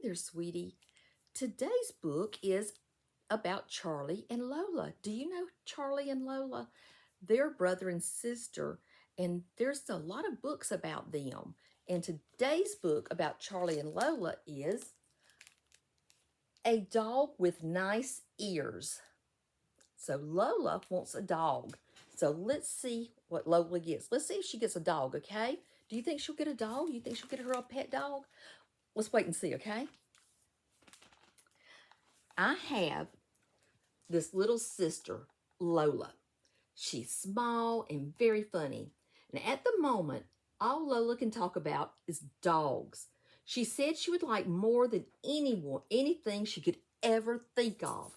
there, sweetie. Today's book is about Charlie and Lola. Do you know Charlie and Lola? They're brother and sister, and there's a lot of books about them. And today's book about Charlie and Lola is A Dog with Nice Ears. So Lola wants a dog. So let's see what Lola gets. Let's see if she gets a dog, okay? Do you think she'll get a dog? You think she'll get her a pet dog? Let's wait and see, okay? I have this little sister, Lola. She's small and very funny. And at the moment, all Lola can talk about is dogs. She said she would like more than anything she could ever think of.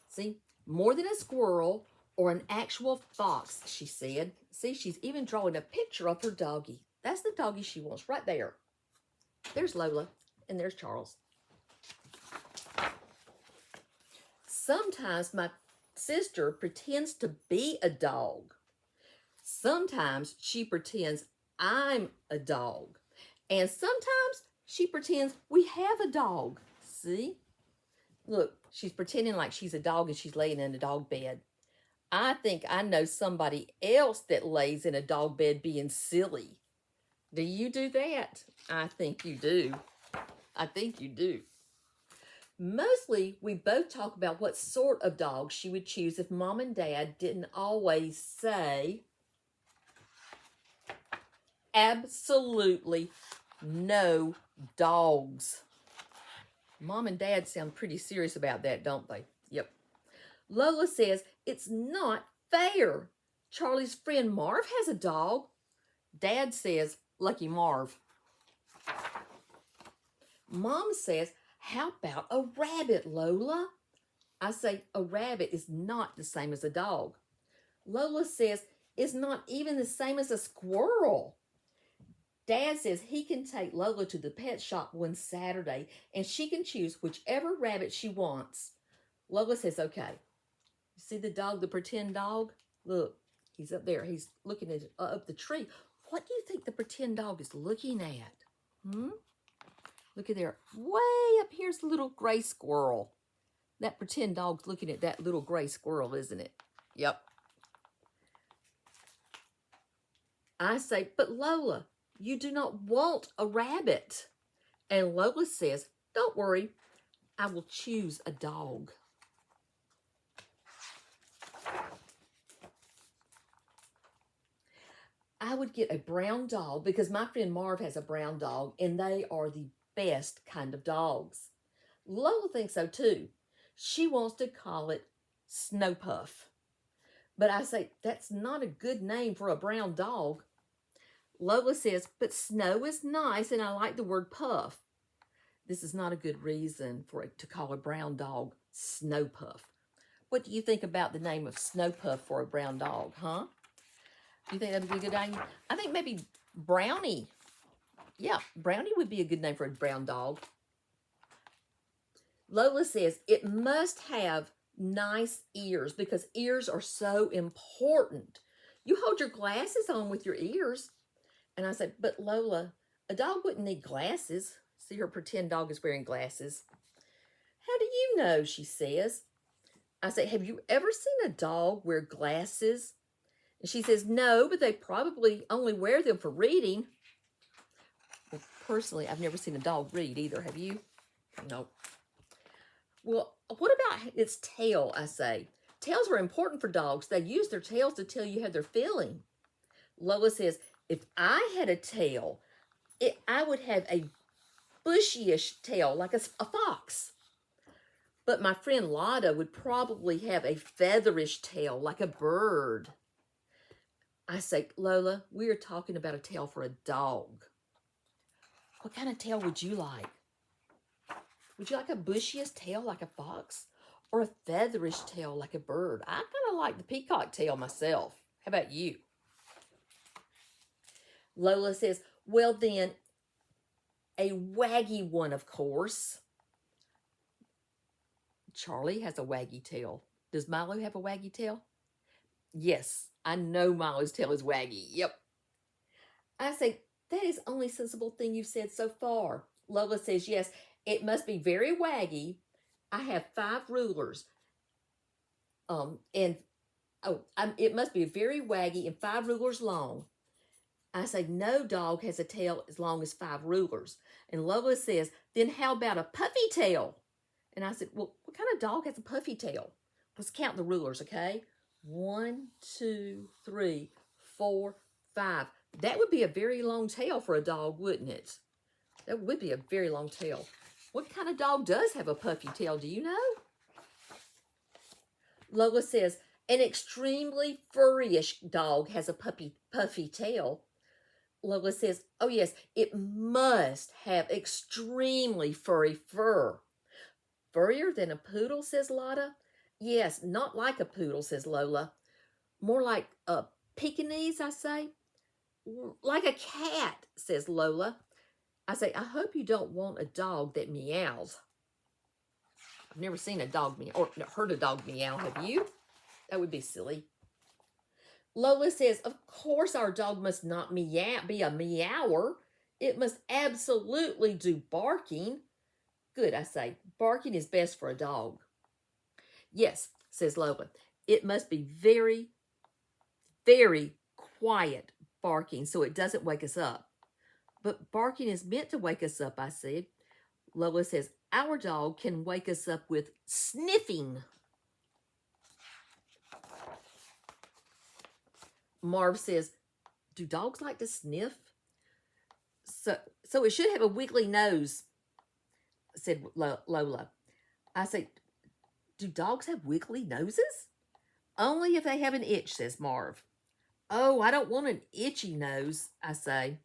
See, more than a squirrel or an actual fox, she said. See, she's even drawing a picture of her doggie. That's the doggie she wants right there. There's Lola, and there's Charles. Sometimes my sister pretends to be a dog. Sometimes she pretends I'm a dog. And sometimes she pretends we have a dog. See? Look, she's pretending like she's a dog and she's laying in a dog bed. I think I know somebody else that lays in a dog bed being silly. Do you do that? I think you do. I think you do. Mostly, we both talk about what sort of dog she would choose if Mom and Dad didn't always say absolutely no dogs. Mom and Dad sound pretty serious about that, don't they? Yep. Lola says it's not fair. Charlie's friend Marv has a dog. Dad says, lucky Marv. Mom says, how about a rabbit, Lola? I say a rabbit is not the same as a dog. Lola says it's not even the same as a squirrel. Dad says he can take Lola to the pet shop one Saturday and she can choose whichever rabbit she wants. Lola says, okay. You see the dog, the pretend dog? Look, he's up there. He's looking at up the tree. What do you think the pretend dog is looking at? Look at there. Way up here's the little gray squirrel. That pretend dog's looking at that little gray squirrel, isn't it? Yep. I say, but Lola, you do not want a rabbit. And Lola says, don't worry, I will choose a dog. I would get a brown dog because my friend Marv has a brown dog and they are the best kind of dogs. Lola thinks so too. She wants to call it Snow Puff. But I say, that's not a good name for a brown dog. Lola says, but snow is nice and I like the word puff. This is not a good reason for it to call a brown dog Snow Puff. What do you think about the name of Snow Puff for a brown dog, huh? Do you think that would be a good name? I think maybe Brownie. Yeah, Brownie would be a good name for a brown dog. Lola says it must have nice ears because ears are so important. You hold your glasses on with your ears. And I said, but Lola, a dog wouldn't need glasses. See, her pretend dog is wearing glasses. How do you know, she says. I say, have you ever seen a dog wear glasses? And she says, no, but they probably only wear them for reading. Well, personally, I've never seen a dog read either. Have you? No. Well, what about its tail, I say? Tails are important for dogs. They use their tails to tell you how they're feeling. Lola says, if I had a tail, I would have a bushyish tail like a fox. But my friend Lola would probably have a featherish tail like a bird. I say, Lola, we are talking about a tail for a dog. What kind of tail would you like? Would you like a bushiest tail like a fox or a featherish tail like a bird? I kind of like the peacock tail myself. How about you? Lola says, well then, a waggy one, of course. Charlie has a waggy tail. Does Milo have a waggy tail? Yes, I know Milo's tail is waggy. Yep. I say, that is the only sensible thing you've said so far. Lola says yes, It must be very waggy. I have 5 rulers. And it must be very waggy and 5 rulers long. I say, no dog has a tail as long as 5 rulers. And Lola says, then how about a puffy tail? And I said, well, what kind of dog has a puffy tail? Let's count the rulers, okay? 1, 2, 3, 4, 5. That would be a very long tail for a dog, wouldn't it? That would be a very long tail. What kind of dog does have a puffy tail? Do you know? Lola says, an extremely furry-ish dog has a puffy tail. Lola says, oh yes, it must have extremely furry fur. Furrier than a poodle, says Lotta. Yes, not like a poodle, says Lola. More like a Pekingese, I say. Like a cat, says Lola. I say, I hope you don't want a dog that meows. I've never seen a dog meow, or heard a dog meow, have you? That would be silly. Lola says, of course our dog must not be a meower. It must absolutely do barking. Good, I say. Barking is best for a dog. Yes, says Lola. It must be very, very quiet barking so it doesn't wake us up. But barking is meant to wake us up, I said. Lola says, our dog can wake us up with sniffing. Marv says, do dogs like to sniff? So it should have a wiggly nose, said Lola. I say, do dogs have wiggly noses? Only if they have an itch, says Marv. Oh, I don't want an itchy nose, I say.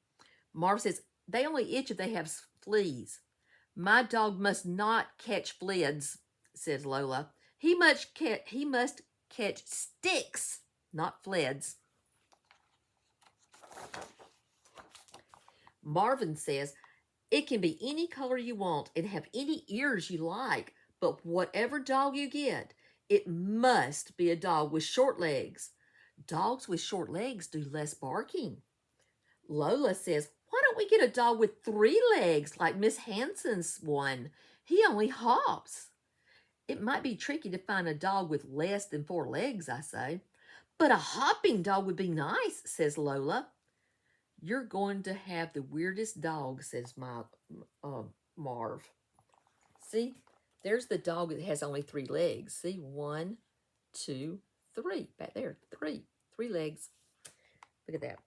Marv says, they only itch if they have fleas. My dog must not catch fleas, says Lola. He must catch sticks, not fleas. Marvin says, it can be any color you want and have any ears you like, but whatever dog you get, it must be a dog with short legs. Dogs with short legs do less barking. Lola says, why don't we get a dog with 3 legs like Miss Hanson's one? He only hops. It might be tricky to find a dog with less than 4 legs, I say. But a hopping dog would be nice, says Lola. You're going to have the weirdest dog, says Marv. See, there's the dog that has only 3 legs. See, 1, 2, 3. Back there, 3 legs. Look at that.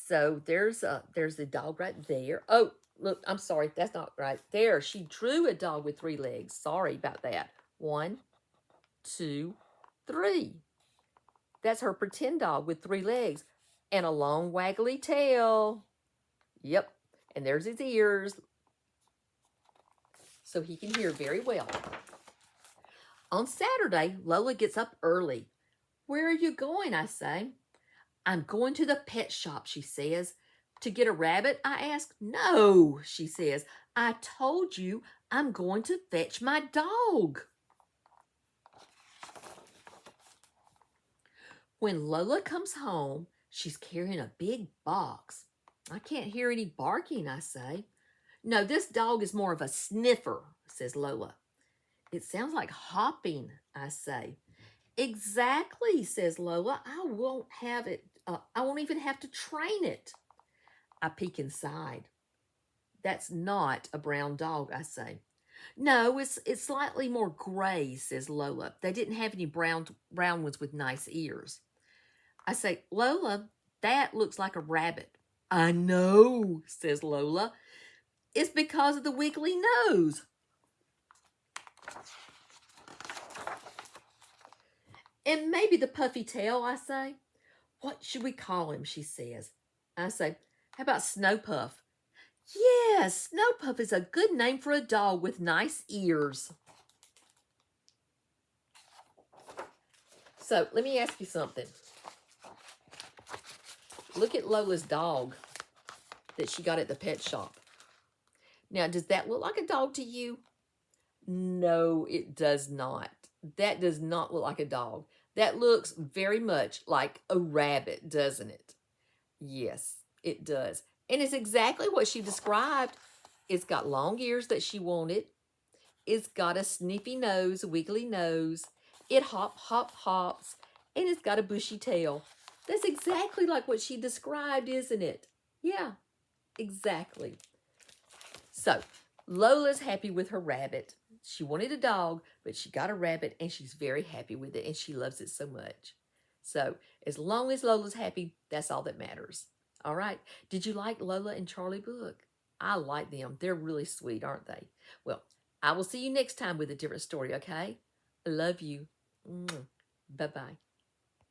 So there's the dog right there. Oh, look, I'm sorry, that's not right. There, she drew a dog with 3 legs. Sorry about that. 1, 2, 3. That's her pretend dog with 3 legs and a long waggly tail. Yep, and there's his ears, so he can hear very well. On Saturday, Lola gets up early. Where are you going, I say. I'm going to the pet shop, she says. To get a rabbit, I ask. No, she says. I told you I'm going to fetch my dog. When Lola comes home, she's carrying a big box. I can't hear any barking, I say. No, this dog is more of a sniffer, says Lola. It sounds like hopping, I say. Exactly, says Lola. I won't even have to train it. I peek inside. That's not a brown dog, I say. No, it's slightly more gray, says Lola. They didn't have any brown ones with nice ears. I say, Lola, that looks like a rabbit. I know, says Lola. It's because of the wiggly nose. And maybe the puffy tail, I say. What should we call him, she says. I say, how about Snowpuff? Yes, Snowpuff is a good name for a dog with nice ears. So, let me ask you something. Look at Lola's dog that she got at the pet shop. Now, does that look like a dog to you? No, it does not. That does not look like a dog. That looks very much like a rabbit, doesn't it? Yes, it does. And it's exactly what she described It's got long ears that she wanted. It's got a sniffy nose, a wiggly nose. It hops, and it's got a bushy tail. That's exactly like what she described, isn't it? Yeah, exactly. So, Lola's happy with her rabbit. She wanted a dog, but she got a rabbit, and she's very happy with it, and she loves it so much. So, as long as Lola's happy, that's all that matters. All right. Did you like Lola and Charlie Book? I like them. They're really sweet, aren't they? Well, I will see you next time with a different story, okay? I love you. Bye-bye.